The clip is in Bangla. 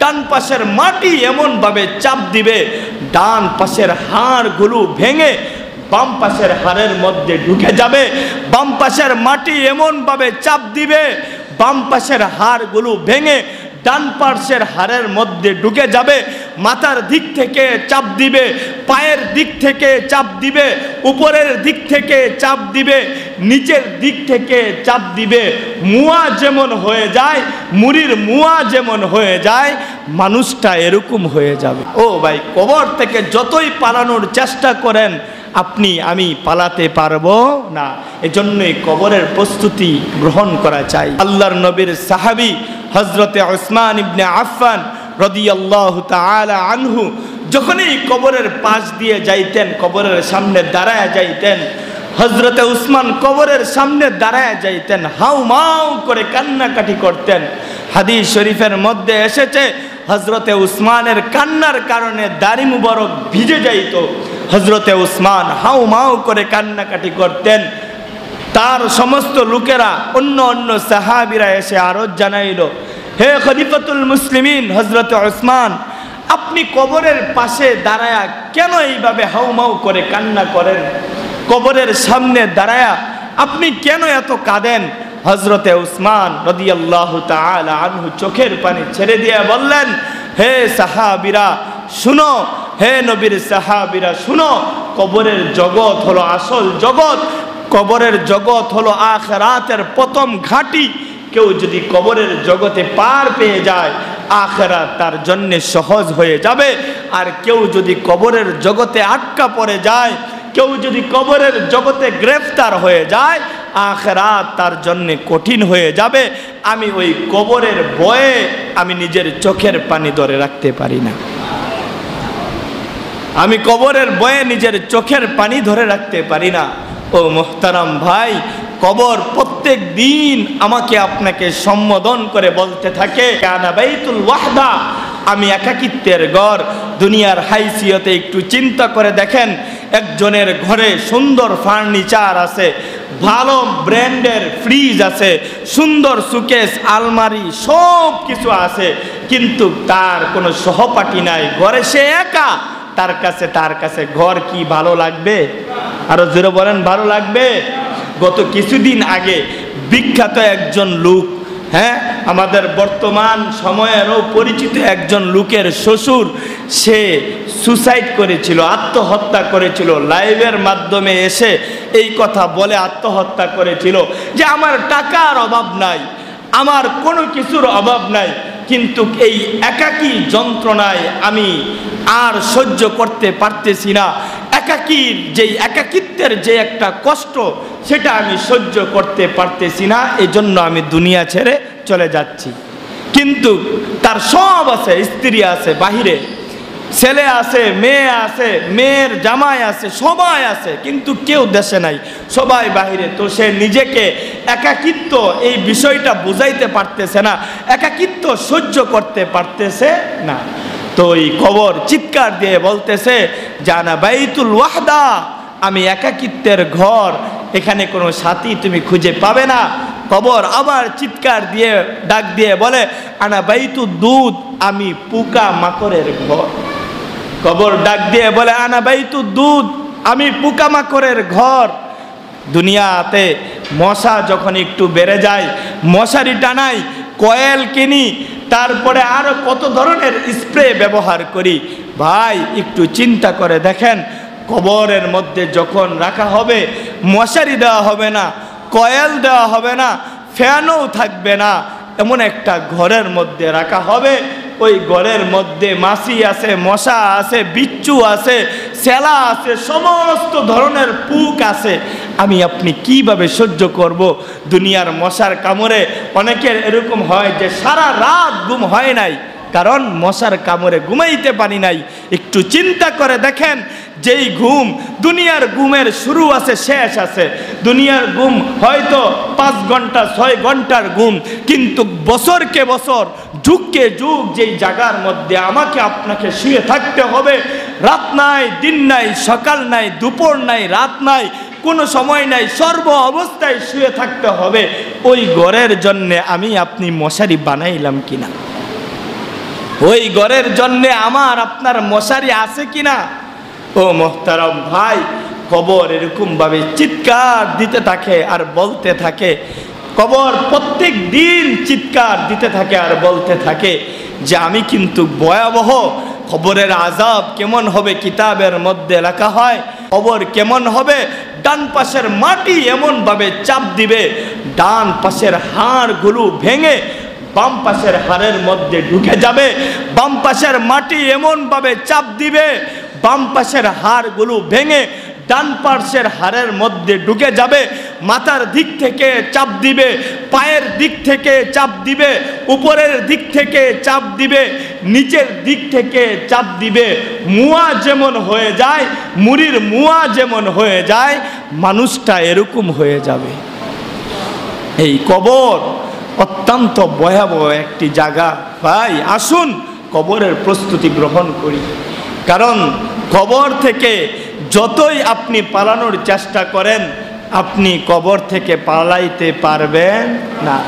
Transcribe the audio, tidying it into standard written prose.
ডান পাশের মাটি এমনভাবে চাপ দিবে, ডান পাশের হাড়গুলো ভেঙে বাম পাশের হাড়ের মধ্যে ঢুকে যাবে। বাম পাশের মাটি এমনভাবে চাপ দিবে, বাম পাশের হাড়গুলো ভেঙে ডান পাশের হাড়ের মধ্যে ঢুকে যাবে। মাথার দিক থেকে চাপ দিবে, পায়ের দিক থেকে চাপ দিবে, উপরের দিক থেকে চাপ দিবে, নিচের দিক থেকে চাপ দিবে। মুয়া যেমন হয়ে যায়, মুড়ির মুয়া যেমন হয়ে যায়, মানুষটা এরকম হয়ে যাবে। ও ভাই, কবর থেকে যতই পালানোর চেষ্টা করেন আপনি আমি পালাতে পারবো না। এজন্যই কবরের প্রস্তুতি গ্রহণ করা চাই। আল্লাহর নবীর সাহাবী হযরতে উসমান ইবনে আফফান রাদিয়াল্লাহু তাআলা আনহু যখনই কবরের পাশ দিয়ে যাইতেন, কবরের সামনে দাঁড়ায় যাইতেন, হযরতে উসমান কবরের সামনে দাঁড়ায় যাইতেন, হাউমাউ করে কান্নাকাটি করতেন। হাদিস শরীফের মধ্যে এসেছে হযরতে উসমানের কান্নার কারণে দাড়ি মুবারক ভিজে যাইত। হযরতে উসমান হাউমাউ করে কান্নাকাটি করতেন। তার সমস্ত লোকেরা, অন্য অন্য সাহাবীরা এসে আরজ জানাইল, হে খলিফাতুল মুসলিমিন হযরতে উসমান, আপনি কবরের পাশে দাঁড়ায়া কেন এইভাবে হাউমাউ করে কান্না করেন? কবরের সামনে দাঁড়ায়া আপনি কেন এত কাঁদেন? হযরতে উসমান রাদিয়াল্লাহু তাআলা আনহু চোখের পানি ছেড়ে দিয়ে বললেন, হে সাহাবীরা শুনো, হে নবীর সাহাবীরা শুনো, কবরের জগৎ হলো আসল জগৎ। কবরের জগৎ হলো আখিরাতের প্রথম ঘাঁটি। কেউ যদি কবরের জগতে পার পেয়ে যায়, আখিরাত তার জন্য সহজ হয়ে যাবে। আর কেউ যদি কবরের জগতে আটকা পড়ে যায়, কেউ যদি কবরের জগতে গ্রেফতার হয়ে যায়, আখিরাত তার জন্য কঠিন হয়ে যাবে। আমি ওই কবরের ভয়ে আমি নিজের চোখের পানি ধরে রাখতে পারি না। আমি কবরের ভয়ে নিজের চোখের পানি ধরে রাখতে পারি না। ও মুহতারাম ভাই, কবর প্রত্যেক দিন আমাকে আপনাকে সম্বোধন করে বলতে থাকে, আনা বাইতুল ওয়াহদা, আমি একাকিত্বের ঘর। দুনিয়ার হাইসিয়তে একটু চিন্তা করে দেখেন, একজনের ঘরে সুন্দর ফার্নিচার আছে, ভালো ব্র্যান্ডের ফ্রিজ আছে, সুন্দর সুকেস আলমারি সব কিছু আছে, কিন্তু তার কোনো সহপাঠী নাই, ঘরে সে একা। তার কাছে ঘর কি ভালো লাগবে? আরো জোরে বলেন, ভালো লাগবে? গত কিছুদিন আগে বিখ্যাত একজন লোক, আমাদের বর্তমান সময়েরও পরিচিত একজন লোকের শ্বশুর, সে সুসাইড করেছিল, আত্মহত্যা করেছিল। লাইভের মাধ্যমে এসে এই কথা বলে আত্মহত্যা করেছিল যে আমার টাকার অভাব নাই, আমার কোনো কিছুর অভাব নাই, কিন্তু এই একাকী যন্ত্রণায় আমি আর সহ্য করতে পারতেছি না। একাকিত্বের যে একটা কষ্ট, সেটা আমি সহ্য করতে পারতেছি না, এজন্য আমি দুনিয়া ছেড়ে চলে যাচ্ছি। কিন্তু তার সব আছে, স্ত্রী আছে বাহিরে, ছেলে আছে, মেয়ে আছে, মেয়ের জামাই আছে, সবাই আছে, কিন্তু কেউ দেশে নাই, সবাই বাহিরে। তো সে নিজেকে একাকিত্ব এই বিষয়টা বুঝাইতে পারতেছে না, একাকিত্ব সহ্য করতে পারতেছে না। তো এই কবর চিৎকার দিয়ে বলতেছে, জানা বাইতুল ওয়াহদা, আমি একাকিত্বের ঘর, এখানে কোনো সাথী তুমি খুঁজে পাবে না। কবর আবার চিৎকার দিয়ে ডাক দিয়ে বলে, আনা বাইতুদ দুধ, আমি পোকা মাকড়ের ঘর। কবর ডাক দিয়ে বলে, আনা বাইতুদ দুধ, আমি পোকা মাকড়ের ঘর। দুনিয়াতে মশা যখন একটু বেড়ে যায়, মশারি টানাই, কয়েল কিনি, তারপরে আরো কত ধরনের স্প্রে ব্যবহার করি। ভাই একটু চিন্তা করে দেখেন, কবরের মধ্যে যখন রাখা হবে, মশারি দেওয়া হবে না, কয়েল দেওয়া হবে না, ফ্যানও থাকবে না, এমন একটা ঘরের মধ্যে রাখা হবে। ওই ঘরের মধ্যে মাছি আছে, মশা আছে, বিচ্ছু আছে, সেলা আছে, সমস্ত ধরনের পুক আছে। আমি আপনি কিভাবে সহ্য করব দুনিয়ার মশার কামড়ে? অনেকের এরকম হয় যে সারা রাত ঘুম হয় নাই, কারণ মশার কামড়ে ঘুমাইতে পারি নাই। একটু চিন্তা করে দেখেন, যেই ঘুম, দুনিয়ার ঘুমের শুরু আছে, শেষ আছে। দুনিয়ার ঘুম হয়তো 5 ঘন্টা 6 ঘন্টার ঘুম, কিন্তু বছরকে বছর, যুগকে যুগ যেই জায়গার মধ্যে আমাকে আপনাকে শুয়ে থাকতে হবে, রাত নাই, দিন নাই, সকাল নাই, দুপুর নাই, রাত নাই, কোনো সময় নাই, সর্ব অবস্থায় শুয়ে থাকতে হবে, ওই ঘরের জন্যে আমি আপনি মশারি বানাইলাম কিনা? ওই ঘরের জন্য আমার আপনার মশারি আছে কিনা? ও মোহতারাম ভাই, কবর এরকম ভাবে চিৎকার দিতে থাকে আর বলতে থাকে, কবর প্রত্যেক দিন চিৎকার দিতে থাকে আর বলতে থাকে যে আমি কিন্তু ভয়াবহ। কবরের আযাব কেমন হবে কিতাবের মধ্যে লেখা হয়, কবর কেমন হবে, ডান পাশের মাটি এমন ভাবে চাপ দিবে, ডান পাশের হাড়গুলো ভেঙে বাম পাশের হাড়ের মধ্যে ঢুকে যাবে। বাম পাশের মাটি এমন ভাবে চাপ দিবে, বাম পাশের হাড়গুলো ভেঙে ডান পাশের হাড়ের মধ্যে ঢুকে যাবে। মাথার দিক থেকে চাপ দিবে, পায়ের দিক থেকে চাপ দিবে, উপরের দিক থেকে চাপ দিবে, নিচের দিক থেকে চাপ দিবে। মুয়া যেমন হয়ে যায়, মুড়ির মুয়া যেমন হয়ে যায়, মানুষটা এরকম হয়ে যাবে। এই কবর অত্যন্ত ভয়াবহ একটি জায়গা। ভাই আসুন কবরের প্রস্তুতি গ্রহণ করি, কারণ কবর থেকে যতই আপনি পালানোর চেষ্টা করেন, আপনি কবর থেকে পালাইতে পারবেন না।